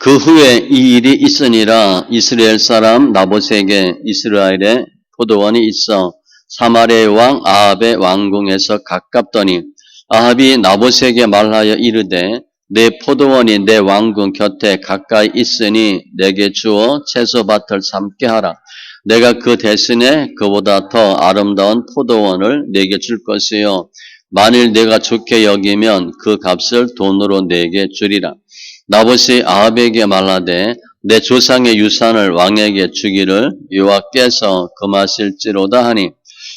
그 후에 이 일이 있으니라. 이스라엘 사람 나봇에게 이스라엘에 포도원이 있어 사마리아의 왕 아합의 왕궁에서 가깝더니 아합이 나봇에게 말하여 이르되 내 포도원이 내 왕궁 곁에 가까이 있으니 내게 주어 채소밭을 삼게 하라. 내가 그 대신에 그보다 더 아름다운 포도원을 내게 줄 것이요 만일 내가 좋게 여기면 그 값을 돈으로 내게 주리라. 나봇이 아합에게 말하되 내 조상의 유산을 왕에게 주기를 여호와께서 금하실지로다 하니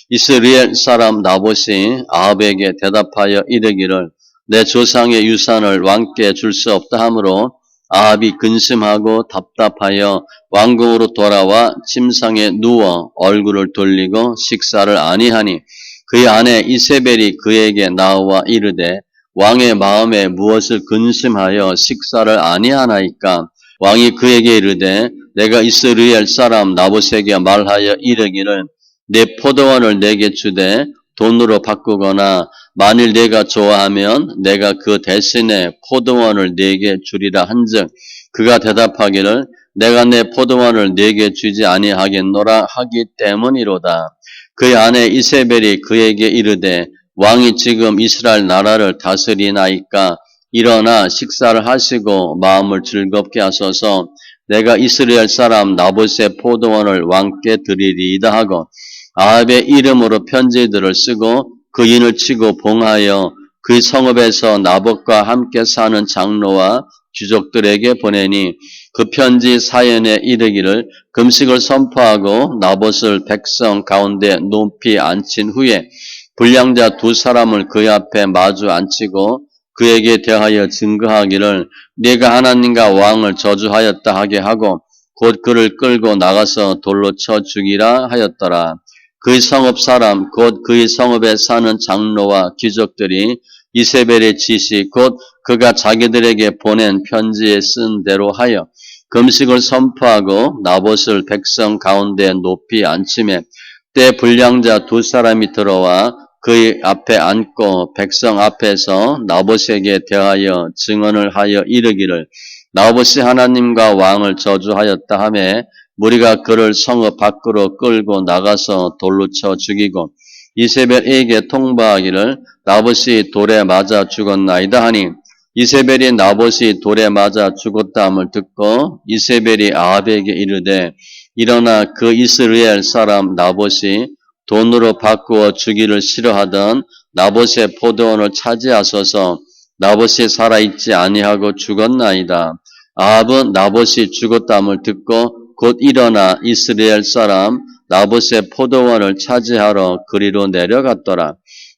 이스라엘 사람 나봇이 아합에게 대답하여 이르기를 내 조상의 유산을 왕께 줄 수 없다 하므로 아합이 근심하고 답답하여 왕궁으로 돌아와 침상에 누워 얼굴을 돌리고 식사를 아니하니 그의 아내 이세벨이 그에게 나와 이르되 왕의 마음에 무엇을 근심하여 식사를 아니하나이까. 왕이 그에게 이르되 내가 이스라엘 사람 나봇에게 말하여 이르기를 내 포도원을 내게 주되 돈으로 바꾸거나 만일 내가 좋아하면 내가 그 대신에 포도원을 내게 주리라 한즉 그가 대답하기를 내가 내 포도원을 내게 주지 아니하겠노라 하기 때문이로다. 그의 아내 이세벨이 그에게 이르되 왕이 지금 이스라엘 나라를 다스리나이까 일어나 식사를 하시고 마음을 즐겁게 하소서. 내가 이스라엘 사람 나봇의 포도원을 왕께 드리리이다 하고 아합의 이름으로 편지들을 쓰고 그 인을 치고 봉하여 그 성읍에서 나봇과 함께 사는 장로와 귀족들에게 보내니 그 편지 사연에 이르기를 금식을 선포하고 나봇을 백성 가운데 높이 앉힌 후에 불량자 두 사람을 그 앞에 마주 앉히고 그에게 대하여 증거하기를 네가 하나님과 왕을 저주하였다 하게 하고 곧 그를 끌고 나가서 돌로 쳐 죽이라 하였더라. 그의 성읍 사람 곧 그의 성읍에 사는 장로와 귀족들이 이세벨의 지시 곧 그가 자기들에게 보낸 편지에 쓴 대로 하여 금식을 선포하고 나봇을 백성 가운데 높이 앉히매 때 불량자 두 사람이 들어와 그의 앞에 앉고 백성 앞에서 나봇에게 대하여 증언을 하여 이르기를 나봇이 하나님과 왕을 저주하였다 하매 무리가 그를 성읍 밖으로 끌고 나가서 돌로 쳐 죽이고 이세벨에게 통보하기를 나봇이 돌에 맞아 죽었나이다 하니 이세벨이 나봇이 돌에 맞아 죽었다 함을 듣고 이세벨이 아합에게 이르되 일어나 그 이스라엘 사람 나봇이 돈으로 바꾸어 주기를 싫어하던 나봇의 포도원을 차지하소서. 나봇이 살아있지 아니하고 죽었나이다. 아합은 나봇이 죽었다함을 듣고 곧 일어나 이스라엘 사람 나봇의 포도원을 차지하러 그리로 내려갔더라.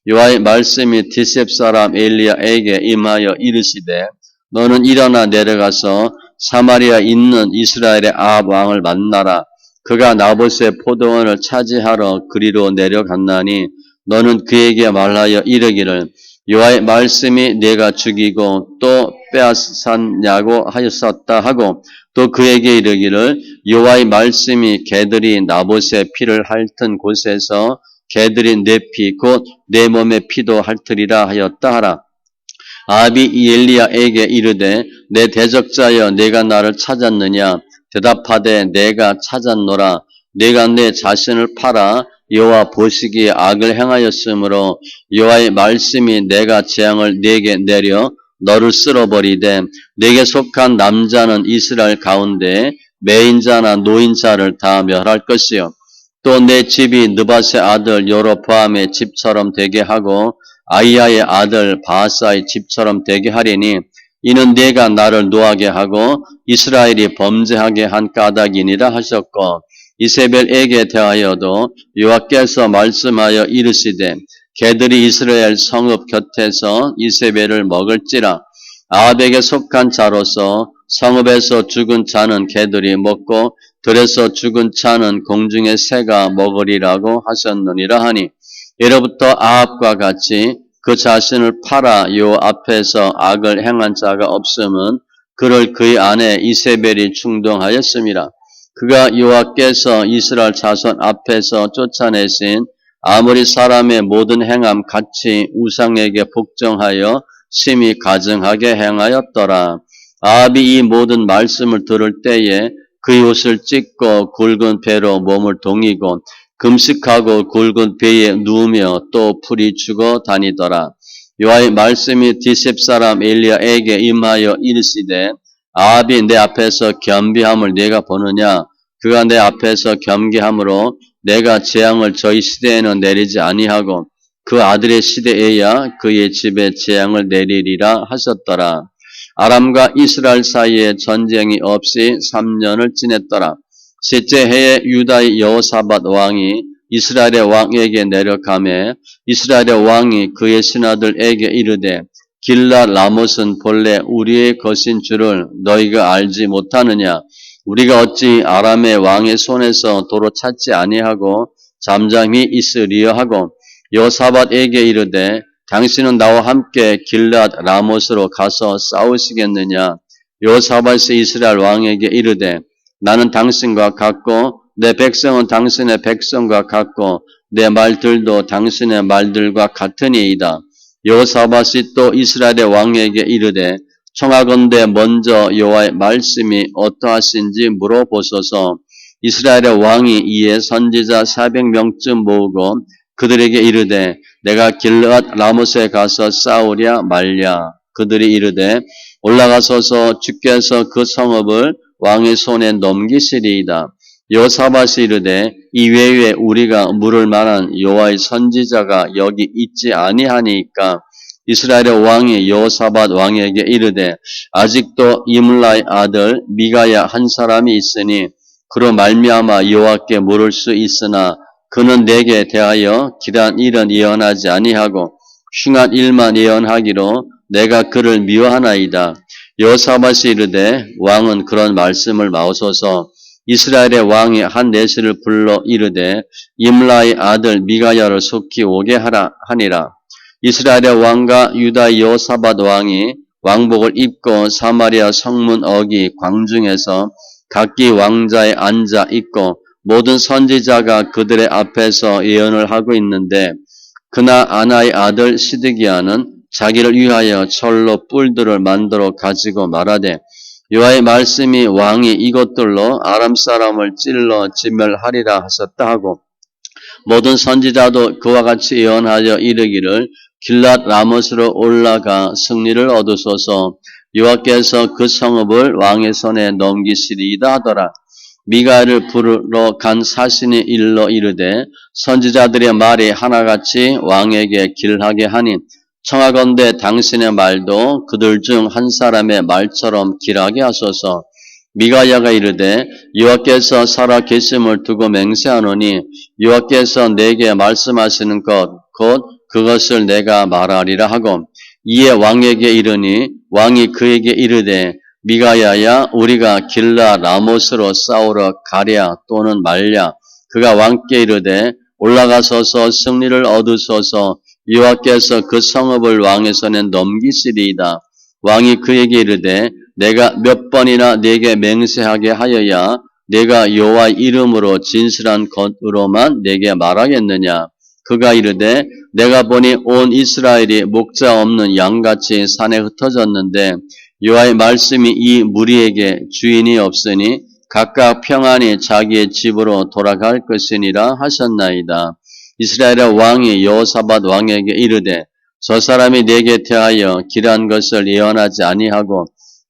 여호와의 말씀이 디셉 사람 엘리야에게 임하여 이르시되 너는 일어나 내려가서 사마리아에 있는 이스라엘의 아합 왕을 만나라. 그가 나봇의 포도원을 차지하러 그리로 내려갔나니 너는 그에게 말하여 이르기를 여호와의 말씀이 내가 죽이고 또 빼앗았냐고 하였었다 하고 또 그에게 이르기를 여호와의 말씀이 개들이 나봇의 피를 핥은 곳에서 개들이 내 피 곧 내 몸의 피도 핥으리라 하였다 하라. 아합이 엘리야에게 이르되 내 대적자여 내가 나를 찾았느냐 대답하되 내가 찾았노라. 내가 내 자신을 팔아 여호와 보시기에 악을 행하였으므로 여호와의 말씀이 내가 재앙을 내게 내려 너를 쓸어버리되 내게 속한 남자는 이스라엘 가운데 매인자나 노인자를 다 멸할 것이요 또 내 집이 느밧의 아들 여로보암의 집처럼 되게 하고 아이야의 아들 바하사의 집처럼 되게 하리니 이는 내가 나를 노하게 하고 이스라엘이 범죄하게 한 까닭이니라 하셨고 이세벨에게 대하여도 여호와께서 말씀하여 이르시되 개들이 이스라엘 성읍 곁에서 이세벨을 먹을지라. 아합에게 속한 자로서 성읍에서 죽은 자는 개들이 먹고 들에서 죽은 자는 공중의 새가 먹으리라고 하셨느니라 하니 예로부터 아합과 같이 그 자신을 팔아 요 앞에서 악을 행한 자가 없음은 그를 그의 아내 이세벨이 충동하였음이라. 그가 여호와께서 이스라엘 자손 앞에서 쫓아내신 아모리 사람의 모든 행함 같이 우상에게 복종하여 심히 가증하게 행하였더라. 아합이 이 모든 말씀을 들을 때에 그의 옷을 찢고 굵은 배로 몸을 동이고 금식하고 굵은 배에 누우며 또 풀이 죽어 다니더라. 여호와의 말씀이 디셉 사람 엘리야에게 임하여 이르시되 아합이 내 앞에서 겸비함을 내가 보느냐? 그가 내 앞에서 겸비함으로 내가 재앙을 저희 시대에는 내리지 아니하고 그 아들의 시대에야 그의 집에 재앙을 내리리라 하셨더라. 아람과 이스라엘 사이에 전쟁이 없이 3년을 지냈더라. 셋째 해에 유다의 여호사밧 왕이 이스라엘의 왕에게 내려가매 이스라엘의 왕이 그의 신하들에게 이르되 길랏 라못은 본래 우리의 것인 줄을 너희가 알지 못하느냐? 우리가 어찌 아람의 왕의 손에서 도로 찾지 아니하고 잠잠히 있으리여 하고 여호사밧에게 이르되 당신은 나와 함께 길랏 라못으로 가서 싸우시겠느냐? 여호사밧이 이스라엘 왕에게 이르되 나는 당신과 같고 내 백성은 당신의 백성과 같고 내 말들도 당신의 말들과 같으니이다. 여호사밧이 또 이스라엘의 왕에게 이르되 청하건대 먼저 여호와의 말씀이 어떠하신지 물어보소서. 이스라엘의 왕이 이에 선지자 400명쯤 모으고 그들에게 이르되 내가 길앗 라못에 가서 싸우랴 말랴. 그들이 이르되 올라가소서 주께서 그 성읍을 왕의 손에 넘기시리이다. 여호사밧이 이르되 이외에 우리가 물을 만한 여호와의 선지자가 여기 있지 아니하니까. 이스라엘의 왕이 여호사밧 왕에게 이르되 아직도 이물라의 아들 미가야 한 사람이 있으니 그로 말미암아 여호와께 물을 수 있으나 그는 내게 대하여 길한 일은 예언하지 아니하고 흉한 일만 예언하기로 내가 그를 미워하나이다. 여호사밧이 이르되 왕은 그런 말씀을 마옵소서. 이스라엘의 왕이 한 내시를 불러 이르되 임라의 아들 미가야를 속히 오게 하라 하니라. 이스라엘의 왕과 유다의 여호사밧 왕이 왕복을 입고 사마리아 성문 어기 광중에서 각기 왕자에 앉아 있고 모든 선지자가 그들의 앞에서 예언을 하고 있는데 그나 아나의 아들 시드기야는 자기를 위하여 철로 뿔들을 만들어 가지고 말하되 여호와의 말씀이 왕이 이것들로 아람 사람을 찔러 진멸하리라 하셨다 하고 모든 선지자도 그와 같이 예언하여 이르기를 길랏 라못으로 올라가 승리를 얻으소서. 여호와께서 그 성읍을 왕의 손에 넘기시리이다 하더라. 미가를 부르러 간 사신이 일러 이르되 선지자들의 말이 하나같이 왕에게 길하게 하니 청하건대 당신의 말도 그들 중 한 사람의 말처럼 길하게 하소서. 미가야가 이르되 여호와께서 살아 계심을 두고 맹세하노니 여호와께서 내게 말씀하시는 것 곧 그것을 내가 말하리라 하고 이에 왕에게 이르니 왕이 그에게 이르되 미가야야 우리가 길라 라못으로 싸우러 가랴 또는 말랴. 그가 왕께 이르되 올라가소서 승리를 얻으소서. 여호와께서 그 성읍을 왕의 손에 넘기시리이다. 왕이 그에게 이르되 내가 몇 번이나 네게 맹세하게 하여야 내가 여호와의 이름으로 진실한 것으로만 네게 말하겠느냐. 그가 이르되 내가 보니 온 이스라엘이 목자 없는 양같이 산에 흩어졌는데 여호와의 말씀이 이 무리에게 주인이 없으니 각각 평안히 자기의 집으로 돌아갈 것이니라 하셨나이다. 이스라엘의 왕이 여호사밧 왕에게 이르되 저 사람이 내게 대하여 길한 것을 예언하지 아니하고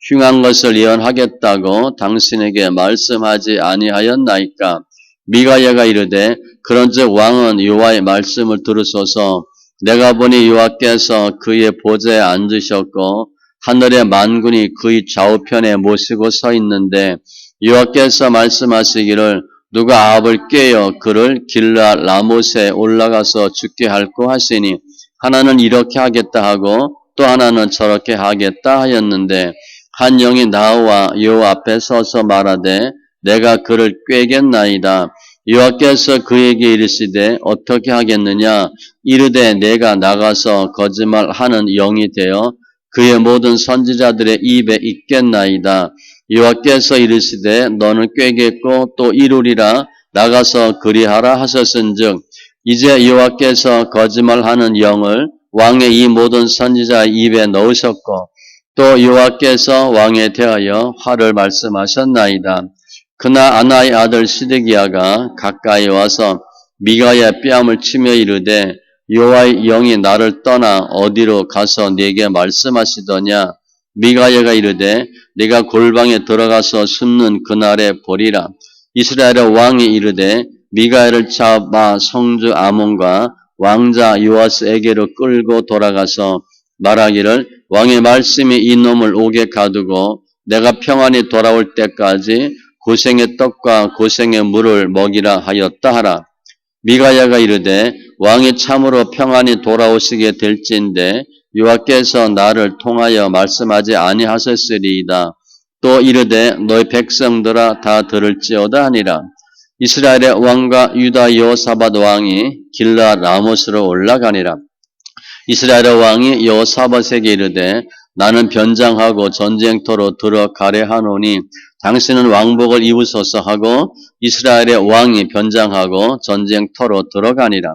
흉한 것을 예언하겠다고 당신에게 말씀하지 아니하였나이까. 미가야가 이르되 그런즉 왕은 여호와의 말씀을 들으소서. 내가 보니 여호와께서 그의 보좌에 앉으셨고 하늘의 만군이 그의 좌우편에 모시고 서 있는데 여호와께서 말씀하시기를 누가 아합을 꾀어 그를 길라 라못에 올라가서 죽게 할꼬 하시니 하나는 이렇게 하겠다 하고 또 하나는 저렇게 하겠다 하였는데 한 영이 나와 여호와 앞에 서서 말하되 내가 그를 꾀겠나이다. 여호와께서 그에게 이르시되 어떻게 하겠느냐. 이르되 내가 나가서 거짓말하는 영이 되어 그의 모든 선지자들의 입에 있겠나이다. 여호와께서 이르시되 너는 꾀겠고 또 이루리라. 나가서 그리하라 하셨은즉 이제 여호와께서 거짓말하는 영을 왕의 이 모든 선지자의 입에 넣으셨고 또 여호와께서 왕에 대하여 화를 말씀하셨나이다. 그나 아나의 아들 시드기야가 가까이 와서 미가야의 뺨을 치며 이르되 여호와의 영이 나를 떠나 어디로 가서 네게 말씀하시더냐. 미가야가 이르되 네가 골방에 들어가서 숨는 그날에 보리라. 이스라엘의 왕이 이르되 미가야를 잡아 성주 아몬과 왕자 요아스에게로 끌고 돌아가서 말하기를 왕의 말씀이 이 놈을 옥에 가두고 내가 평안히 돌아올 때까지 고생의 떡과 고생의 물을 먹이라 하였다 하라. 미가야가 이르되 왕이 참으로 평안히 돌아오시게 될진데 여호와께서 나를 통하여 말씀하지 아니하셨으리이다. 또 이르되 너희 백성들아 다 들을지어다 하니라. 이스라엘의 왕과 유다 여호사밧 왕이 길르앗 라못으로 올라가니라. 이스라엘의 왕이 여호사밧에게 이르되 나는 변장하고 전쟁터로 들어가래 하노니 당신은 왕복을 입으소서 하고 이스라엘의 왕이 변장하고 전쟁터로 들어가니라.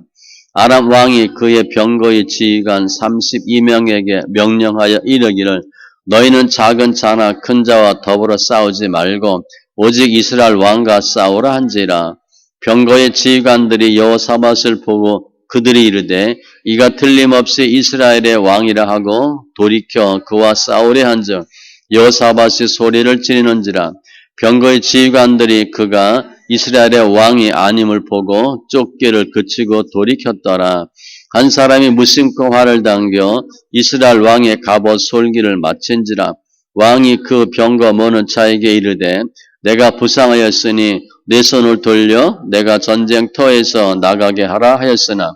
아람 왕이 그의 병거의 지휘관 32명에게 명령하여 이르기를 너희는 작은 자나 큰 자와 더불어 싸우지 말고 오직 이스라엘 왕과 싸우라 한지라. 병거의 지휘관들이 여호사밧을 보고 그들이 이르되 이가 틀림없이 이스라엘의 왕이라 하고 돌이켜 그와 싸우려 한즉 여호사밧이 소리를 지르는지라. 병거의 지휘관들이 그가 이스라엘의 왕이 아님을 보고 쫓기를 그치고 돌이켰더라. 한 사람이 무심코 활을 당겨 이스라엘 왕의 갑옷 솔기를 마친지라. 왕이 그 병거 모는 자에게 이르되 내가 부상하였으니 내 손을 돌려 내가 전쟁터에서 나가게 하라 하였으나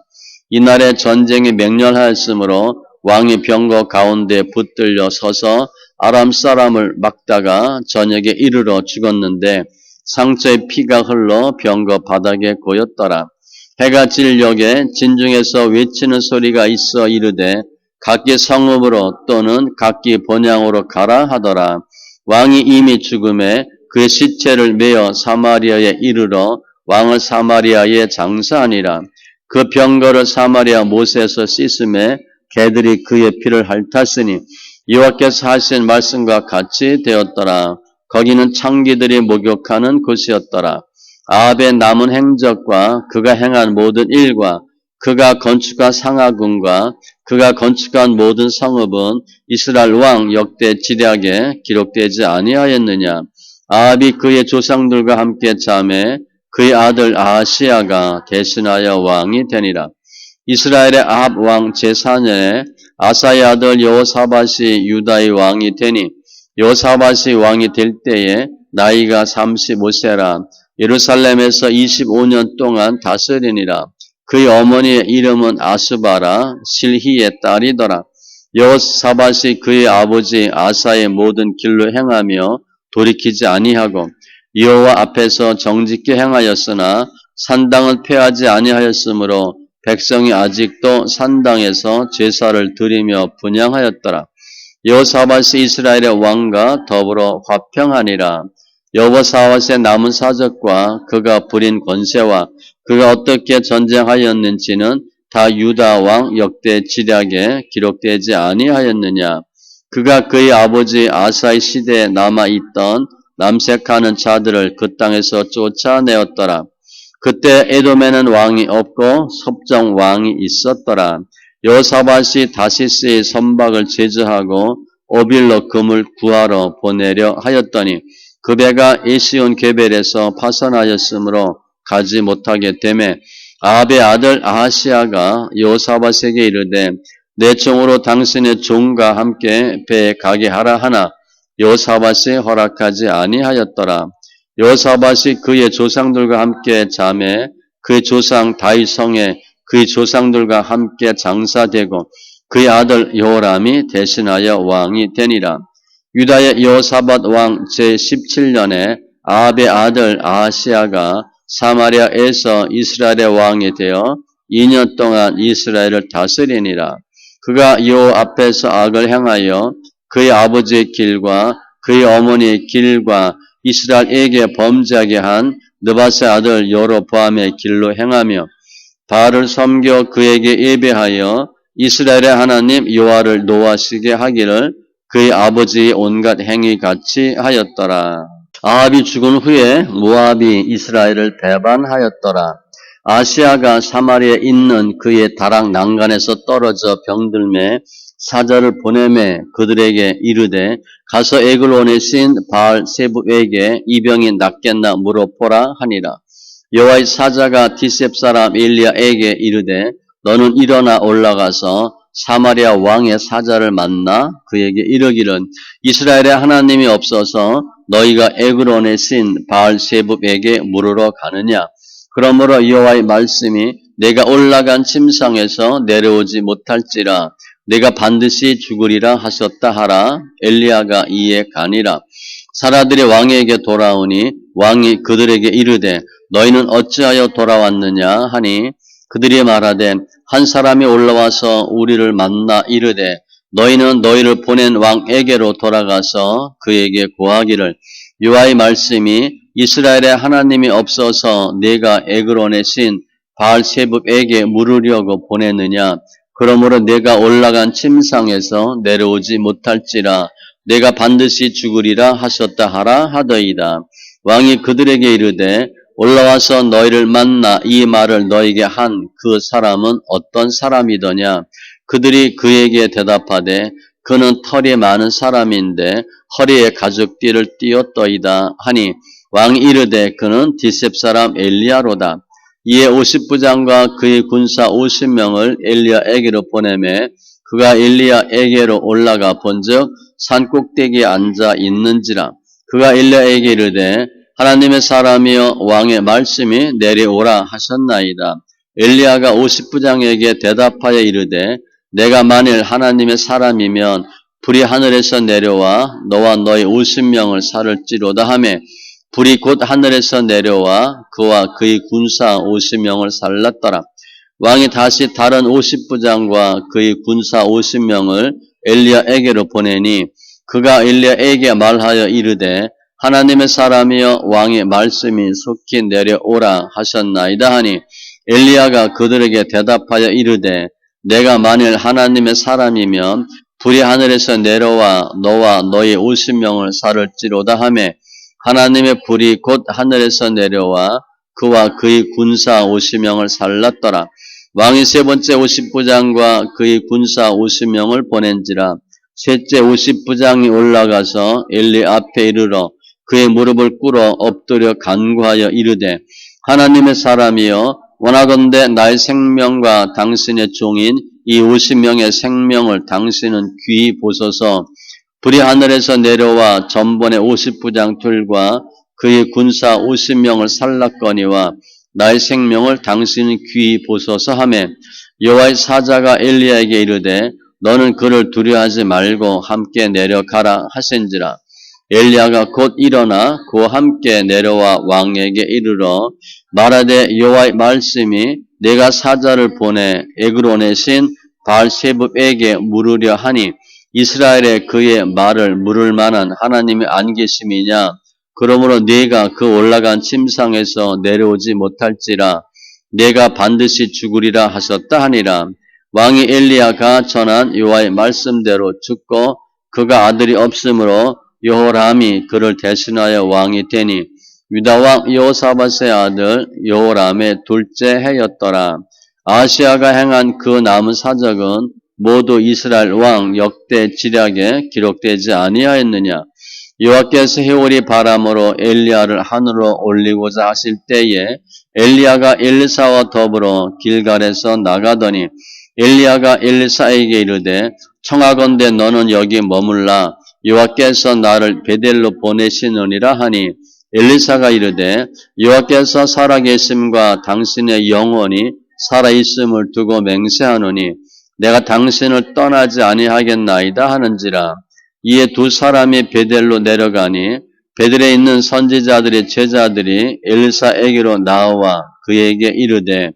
이날에 전쟁이 맹렬하였으므로 왕이 병거 가운데 붙들려 서서 아람 사람을 막다가 저녁에 이르러 죽었는데 상처에 피가 흘러 병거 바닥에 고였더라. 해가 질 역에 진중에서 외치는 소리가 있어 이르되 각기 성읍으로 또는 각기 본향으로 가라 하더라. 왕이 이미 죽음에 그의 시체를 메어 사마리아에 이르러 왕을 사마리아에 장사하니라. 그 병거를 사마리아 못에서 씻음에 개들이 그의 피를 핥았으니 여호와께서 하신 말씀과 같이 되었더라. 거기는 창기들이 목욕하는 곳이었더라. 아합의 남은 행적과 그가 행한 모든 일과 그가 건축한 상하궁과 그가 건축한 모든 성읍은 이스라엘 왕 역대 지략에 기록되지 아니하였느냐. 아합이 그의 조상들과 함께 잠에 그의 아들 아하시야가 대신하여 왕이 되니라. 이스라엘의 아합 왕 제4년에 아사의 아들 여호사밧이 유다의 왕이 되니 여호사밧이 왕이 될 때에 나이가 35세라. 예루살렘에서 25년 동안 다스리니라. 그의 어머니의 이름은 아스바라 실히의 딸이더라. 여호사밧이 그의 아버지 아사의 모든 길로 행하며 돌이키지 아니하고 여호와 앞에서 정직히 행하였으나 산당을 폐하지 아니하였으므로 백성이 아직도 산당에서 제사를 드리며 분향하였더라. 여호사밧이 이스라엘의 왕과 더불어 화평하니라. 여호사밧의 남은 사적과 그가 부린 권세와 그가 어떻게 전쟁하였는지는 다 유다 왕 역대 지략에 기록되지 아니하였느냐. 그가 그의 아버지 아사의 시대에 남아있던 남색하는 자들을 그 땅에서 쫓아내었더라. 그때 에돔에는 왕이 없고 섭정 왕이 있었더라. 여호사밧이 다시스의 선박을 제주하고 오빌로 금을 구하러 보내려 하였더니 그 배가 에시온 게벨에서 파선하였으므로 가지 못하게 되매 아합의 아들 아하시야가 여호사밧에게 이르되 내 종으로 당신의 종과 함께 배에 가게 하라 하나 여호사밧이 허락하지 아니하였더라. 여호사밧이 그의 조상들과 함께 잠에 그의 조상 다윗 성에 그의 조상들과 함께 장사되고 그의 아들 여호람이 대신하여 왕이 되니라. 유다의 여호사밧 왕 제17년에 아합의 아들 아하시야가 사마리아에서 이스라엘의 왕이 되어 2년 동안 이스라엘을 다스리니라. 그가 여호와 앞에서 악을 행하여 그의 아버지의 길과 그의 어머니의 길과 이스라엘에게 범죄하게 한 느밧의 아들 여로보암의 길로 행하며 바알을 섬겨 그에게 예배하여 이스라엘의 하나님 여호와를 노하시게 하기를 그의 아버지의 온갖 행위 같이 하였더라. 아합이 죽은 후에 모압이 이스라엘을 배반하였더라. 아시아가 사마리아에 있는 그의 다락 난간에서 떨어져 병들매 사자를 보내매 그들에게 이르되 가서 에글론의 신 바알 세부에게 이 병이 낫겠나 물어보라 하니라. 여호와의 사자가 디셉 사람 엘리야에게 이르되 너는 일어나 올라가서 사마리아 왕의 사자를 만나 그에게 이르기를 이스라엘의 하나님이 없어서 너희가 에글론의 신 바알 세부에게 물으러 가느냐. 그러므로 여호와의 말씀이 내가 올라간 침상에서 내려오지 못할지라 내가 반드시 죽으리라 하셨다 하라. 엘리야가 이에 가니라. 사라들이 왕에게 돌아오니 왕이 그들에게 이르되 너희는 어찌하여 돌아왔느냐 하니 그들이 말하되 한 사람이 올라와서 우리를 만나 이르되 너희는 너희를 보낸 왕에게로 돌아가서 그에게 고하기를 여호와의 말씀이 이스라엘의 하나님이 없어서 내가 에그론의 신 바알세붑에게 물으려고 보냈느냐. 그러므로 내가 올라간 침상에서 내려오지 못할지라 내가 반드시 죽으리라 하셨다 하라 하더이다. 왕이 그들에게 이르되 올라와서 너희를 만나 이 말을 너희에게 한 그 사람은 어떤 사람이더냐. 그들이 그에게 대답하되 그는 털이 많은 사람인데 허리에 가죽띠를 띄었더이다 하니 왕이 이르되 그는 디셉 사람 엘리야로다. 이에 50부장과 그의 군사 50명을 엘리야에게로 보내매 그가 엘리야에게로 올라가 본즉 산 꼭대기에 앉아 있는지라. 그가 엘리야에게 이르되 하나님의 사람이여 왕의 말씀이 내려오라 하셨나이다. 엘리야가 50부장에게 대답하여 이르되 내가 만일 하나님의 사람이면 불이 하늘에서 내려와 너와 너의 50명을 살을지로다 하매 불이 곧 하늘에서 내려와 그와 그의 군사 50명을 살랐더라. 왕이 다시 다른 50부장과 그의 군사 50명을 엘리야에게로 보내니 그가 엘리야에게 말하여 이르되 하나님의 사람이여 왕의 말씀이 속히 내려오라 하셨나이다 하니 엘리야가 그들에게 대답하여 이르되 내가 만일 하나님의 사람이면 불이 하늘에서 내려와 너와 너의 50명을 살을지로다 하매 하나님의 불이 곧 하늘에서 내려와 그와 그의 군사 50명을 살랐더라. 왕이 세 번째 50부장과 그의 군사 50명을 보낸지라. 셋째 50부장이 올라가서 엘리 앞에 이르러 그의 무릎을 꿇어 엎드려 간구하여 이르되 하나님의 사람이여 원하건대 나의 생명과 당신의 종인 이 50명의 생명을 당신은 귀히 보소서. 불이 하늘에서 내려와 전번의 50부장 둘과 그의 군사 50명을 살랐거니와 나의 생명을 당신은 귀히 보소서 하매 여호와의 사자가 엘리야에게 이르되 너는 그를 두려워하지 말고 함께 내려가라 하신지라. 엘리야가 곧 일어나 그와 함께 내려와 왕에게 이르러 말하되 여호와의 말씀이 내가 사자를 보내 에그론의 신 바알세붑에게 물으려 하니 이스라엘에 그의 말을 물을 만한 하나님이 안 계심이냐. 그러므로 네가 그 올라간 침상에서 내려오지 못할지라 네가 반드시 죽으리라 하셨다 하니라. 왕이 엘리야가 전한 여호와의 말씀대로 죽고 그가 아들이 없으므로 여호람이 그를 대신하여 왕이 되니 유다왕 여호사밧의 아들 여호람의 둘째 해였더라. 아시아가 행한 그 남은 사적은 모두 이스라엘 왕 역대 지략에 기록되지 아니하였느냐. 여호와께서 해오리 바람으로 엘리야를 하늘로 올리고자 하실 때에 엘리야가 엘리사와 더불어 길갈에서 나가더니 엘리야가 엘리사에게 이르되 청하건대 너는 여기 머물라 여호와께서 나를 베델로 보내시느니라 하니 엘리사가 이르되 여호와께서 살아계심과 당신의 영혼이 살아있음을 두고 맹세하노니 내가 당신을 떠나지 아니하겠나이다 하는지라. 이에 두 사람이 베델로 내려가니 베델에 있는 선지자들의 제자들이 엘리사에게로 나와 그에게 이르되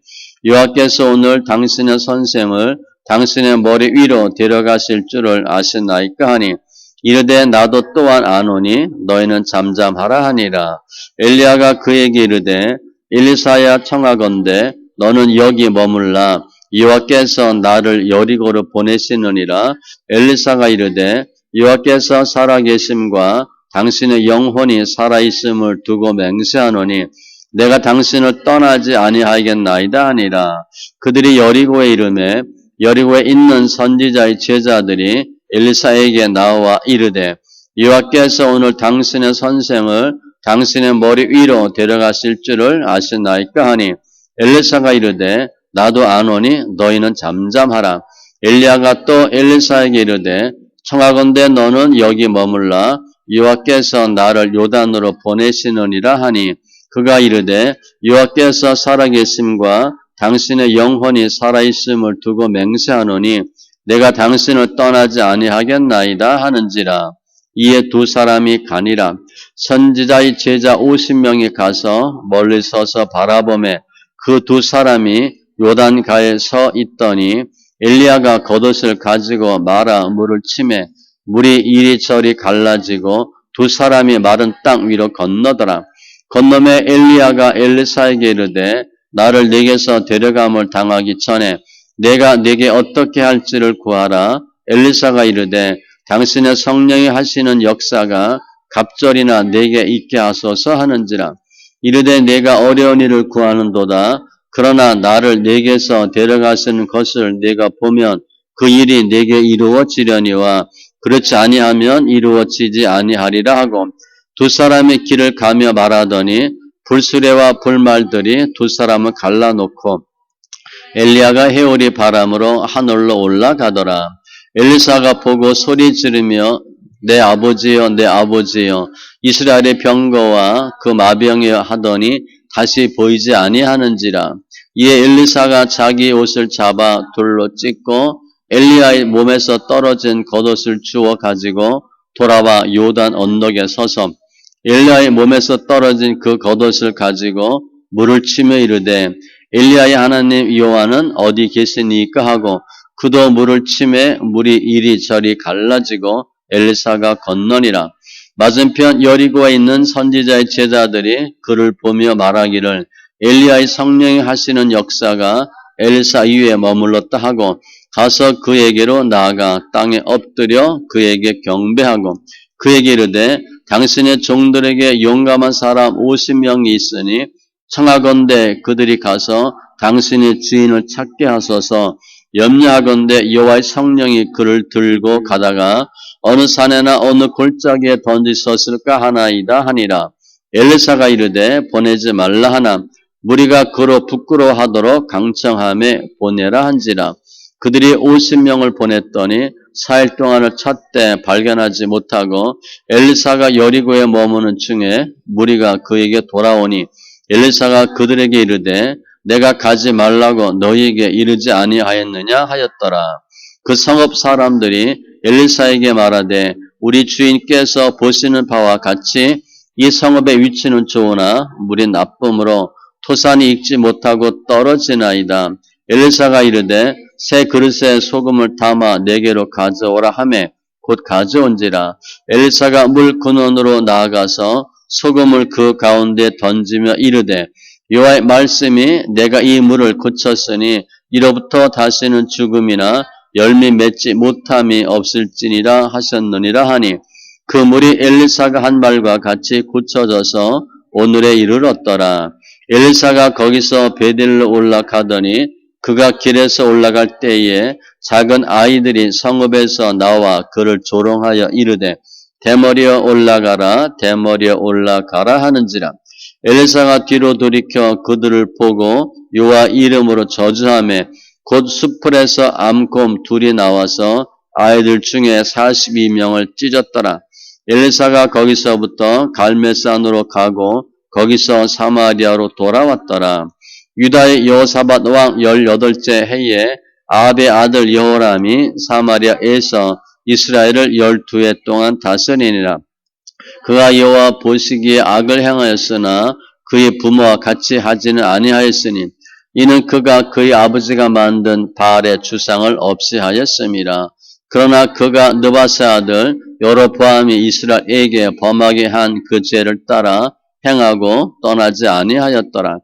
여호와께서 오늘 당신의 선생을 당신의 머리 위로 데려가실 줄을 아시나이까 하니 이르되 나도 또한 아노니 너희는 잠잠하라 하니라. 엘리야가 그에게 이르되 엘리사야 청하건대 너는 여기 머물라 여호와께서 나를 여리고로 보내시느니라. 엘리사가 이르되 여호와께서 살아계심과 당신의 영혼이 살아있음을 두고 맹세하노니 내가 당신을 떠나지 아니하겠나이다 하니라. 그들이 여리고에 이르매 여리고에 있는 선지자의 제자들이 엘리사에게 나와 이르되 여호와께서 오늘 당신의 선생을 당신의 머리 위로 데려가실 줄을 아시나이까 하니 엘리사가 이르되 나도 아노니 너희는 잠잠하라. 엘리야가 또 엘리사에게 이르되 청하건대 너는 여기 머물라. 여호와께서 나를 요단으로 보내시느니라 하니 그가 이르되 여호와께서 살아계심과 당신의 영혼이 살아있음을 두고 맹세하노니 내가 당신을 떠나지 아니하겠나이다 하는지라. 이에 두 사람이 가니라. 선지자의 제자 50명이 가서 멀리 서서 바라보매 그 두 사람이 요단가에 서 있더니 엘리야가 겉옷을 가지고 말아 물을 치매 물이 이리저리 갈라지고 두 사람이 마른 땅 위로 건너더라. 건너매 엘리야가 엘리사에게 이르되 나를 네게서 데려감을 당하기 전에 내가 네게 어떻게 할지를 구하라. 엘리사가 이르되 당신의 성령이 하시는 역사가 갑절이나 내게 있게 하소서 하는지라. 이르되 내가 어려운 일을 구하는도다. 그러나 나를 네게서 데려가시는 것을 내가 보면 그 일이 내게 이루어지려니와 그렇지 아니하면 이루어지지 아니하리라 하고 두 사람이 길을 가며 말하더니 불수레와 불말들이 두 사람을 갈라놓고 엘리야가 해오리 바람으로 하늘로 올라가더라. 엘리사가 보고 소리 지르며 내 아버지여 내 아버지여 이스라엘의 병거와 그 마병이여 하더니 다시 보이지 아니하는지라. 이에 엘리사가 자기 옷을 잡아 돌로 찢고 엘리야의 몸에서 떨어진 겉옷을 주워 가지고 돌아와 요단 언덕에 서서 엘리야의 몸에서 떨어진 그 겉옷을 가지고 물을 치며 이르되 엘리야의 하나님 여호와는 어디 계시니까 하고 그도 물을 치매 물이 이리저리 갈라지고 엘리사가 건너니라. 맞은편 여리고에 있는 선지자의 제자들이 그를 보며 말하기를 엘리야의 성령이 하시는 역사가 엘리사 위에 머물렀다 하고 가서 그에게로 나아가 땅에 엎드려 그에게 경배하고 그에게 이르되 당신의 종들에게 용감한 사람 50명이 있으니 청하건대 그들이 가서 당신의 주인을 찾게 하소서. 염려하건대 여호와의 성령이 그를 들고 가다가 어느 산에나 어느 골짜기에 던지셨을까 하나이다 하니라. 엘리사가 이르되 보내지 말라 하나 무리가 그로 부끄러워하도록 강청함에 보내라 한지라. 그들이 50명을 보냈더니 4일 동안을 찾되 발견하지 못하고 엘리사가 여리고에 머무는 중에 무리가 그에게 돌아오니 엘리사가 그들에게 이르되 내가 가지 말라고 너희에게 이르지 아니하였느냐 하였더라. 그 성읍 사람들이 엘리사에게 말하되 우리 주인께서 보시는 바와 같이 이 성읍의 위치는 좋으나 물이 나쁨으로 토산이 익지 못하고 떨어지나이다. 엘리사가 이르되 새 그릇에 소금을 담아 내게로 가져오라 하매 곧 가져온지라. 엘리사가 물 근원으로 나아가서 소금을 그 가운데 던지며 이르되 여호와의 말씀이 내가 이 물을 고쳤으니 이로부터 다시는 죽음이나 열매 맺지 못함이 없을지니라 하셨느니라 하니 그 물이 엘리사가 한 말과 같이 고쳐져서 오늘에 이르렀더라. 엘리사가 거기서 베델로 올라가더니 그가 길에서 올라갈 때에 작은 아이들이 성읍에서 나와 그를 조롱하여 이르되 대머리여 올라가라 대머리여 올라가라 하는지라. 엘리사가 뒤로 돌이켜 그들을 보고 여호와 이름으로 저주하매 곧 수풀에서 암곰 둘이 나와서 아이들 중에 42명을 찢었더라. 엘리사가 거기서부터 갈멜산으로 가고 거기서 사마리아로 돌아왔더라. 유다의 여호사밧 왕 18째 해에 아합의 아들 여호람이 사마리아에서 이스라엘을 12해 동안 다스리니라. 그가 여호와 보시기에 악을 행하였으나 그의 부모와 같이 하지는 아니하였으니 이는 그가 그의 아버지가 만든 바알의 주상을 없이 하였음이라. 그러나 그가 느바세 아들 여로보암이 이스라엘에게 범하게 한 그 죄를 따라 행하고 떠나지 아니하였더라.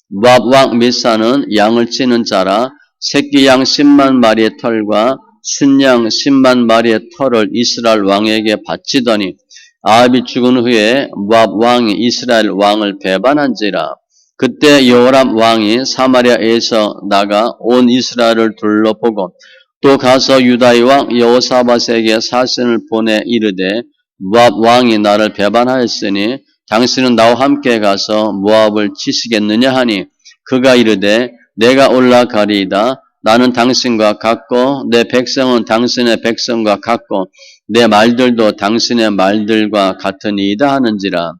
모압 왕 미사는 양을 치는 자라 새끼 양 10만 마리의 털과 순양 10만 마리의 털을 이스라엘 왕에게 바치더니 아합이 죽은 후에 모압 왕이 이스라엘 왕을 배반한지라. 그때 여호람 왕이 사마리아에서 나가 온 이스라엘을 둘러보고 또 가서 유다의 왕 여호사밧에게 사신을 보내 이르되 모압 왕이 나를 배반하였으니 당신은 나와 함께 가서 모압을 치시겠느냐 하니 그가 이르되 내가 올라가리이다. 나는 당신과 같고 내 백성은 당신의 백성과 같고 내 말들도 당신의 말들과 같으니이다 하는지라.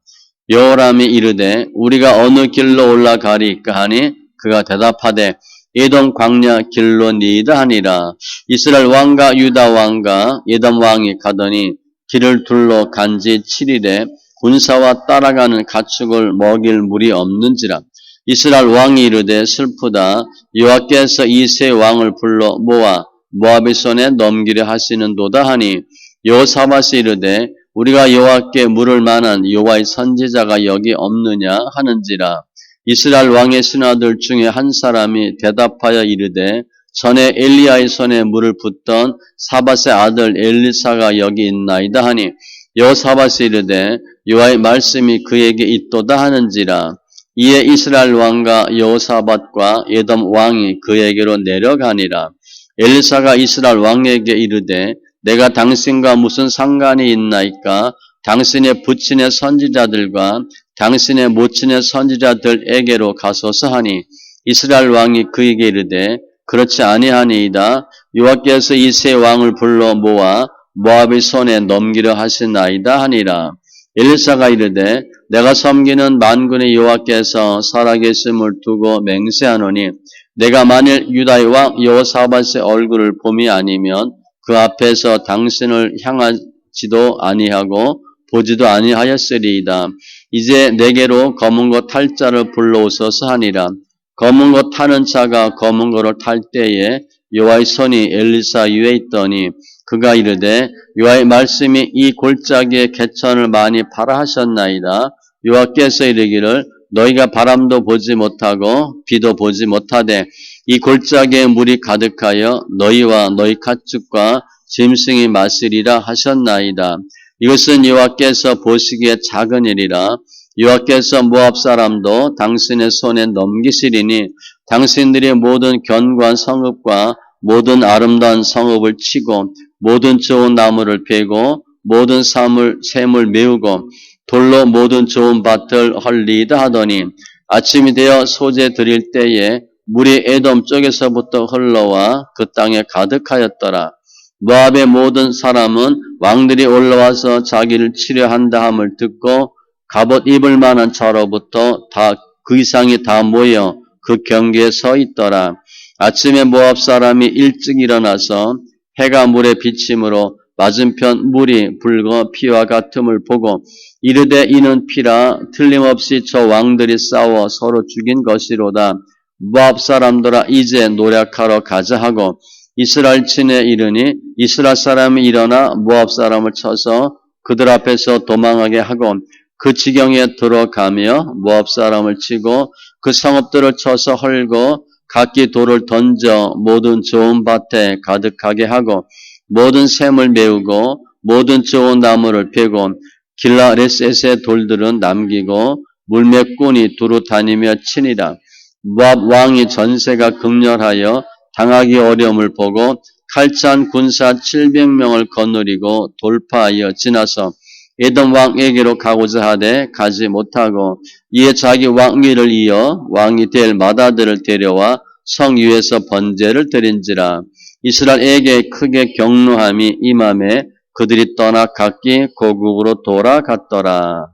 여호람이 이르되 우리가 어느 길로 올라가리까 하니 그가 대답하되 에돔 광야 길로니이다 하니라. 이스라엘 왕과 유다 왕과 에돔 왕이 가더니 길을 둘러 간지 7일에 군사와 따라가는 가축을 먹일 물이 없는지라. 이스라엘 왕이 이르되 슬프다. 여호와께서 이 세 왕을 불러 모아 모압의 손에 넘기려 하시는도다 하니 여호사밧이 이르되 우리가 여호와께 물을 만한 여호와의 선지자가 여기 없느냐 하는지라. 이스라엘 왕의 신하들 중에 한 사람이 대답하여 이르되 전에 엘리야의 손에 물을 붓던 사밧의 아들 엘리사가 여기 있나이다 하니 여호사밧이 이르되 여호와의 말씀이 그에게 있도다 하는지라. 이에 이스라엘 왕과 여호사밧과 에돔 왕이 그에게로 내려가니라. 엘리사가 이스라엘 왕에게 이르되 내가 당신과 무슨 상관이 있나이까? 당신의 부친의 선지자들과 당신의 모친의 선지자들에게로 가소서 하니 이스라엘 왕이 그에게 이르되 그렇지 아니하니이다. 여호와께서 이 세 왕을 불러 모아 모압의 손에 넘기려 하시나이다 하니라. 엘리사가 이르되 내가 섬기는 만군의 여호와께서 살아계심을 두고 맹세하노니 내가 만일 유다의 왕 여호사밧의 얼굴을 봄이 아니면 그 앞에서 당신을 향하지도 아니하고 보지도 아니하였으리이다. 이제 내게로 검은 것 탈 자를 불러오소서 하니라. 검은 것 타는 자가 검은 것을 탈 때에 여호와의 손이 엘리사 위에 있더니 그가 이르되 여호와의 말씀이 이 골짜기에 개천을 많이 파라 하셨나이다. 여호와께서 이르기를 너희가 바람도 보지 못하고 비도 보지 못하되 이 골짜기에 물이 가득하여 너희와 너희 가축과 짐승이 마시리라 하셨나이다. 이것은 여호와께서 보시기에 작은 일이라. 여호와께서 모압 사람도 당신의 손에 넘기시리니 당신들이 모든 견고한 성읍과 모든 아름다운 성읍을 치고 모든 좋은 나무를 베고 모든 샘을 메우고 돌로 모든 좋은 밭을 헐리이다 하더니 아침이 되어 소재 드릴 때에 물이 에돔 쪽에서부터 흘러와 그 땅에 가득하였더라. 모압의 모든 사람은 왕들이 올라와서 자기를 치려 한다 함을 듣고 갑옷 입을 만한 자로부터 그 이상이 다 모여 그 경계에 서 있더라. 아침에 모압 사람이 일찍 일어나서 해가 물에 비침으로 맞은편 물이 붉어 피와 같음을 보고 이르되 이는 피라. 틀림없이 저 왕들이 싸워 서로 죽인 것이로다. 모압 사람들아 이제 노력하러 가자 하고 이스라엘 진에 이르니 이스라엘 사람이 일어나 모압 사람을 쳐서 그들 앞에서 도망하게 하고 그 지경에 들어가며 모압 사람을 치고 그 성읍들을 쳐서 헐고 각기 돌을 던져 모든 좋은 밭에 가득하게 하고 모든 샘을 메우고 모든 좋은 나무를 베고 길라레셋의 돌들은 남기고 물매꾼이 두루 다니며 치니라. 모압 왕이 전세가 극렬하여 당하기 어려움을 보고 칼찬 군사 700명을 거느리고 돌파하여 지나서 에돔 왕에게로 가고자 하되 가지 못하고 이에 자기 왕위를 이어 왕이 될 맏아들을 데려와 성 위에서 번제를 드린지라. 이스라엘에게 크게 경노함이 임함에 그들이 떠나 각기 고국으로 돌아갔더라.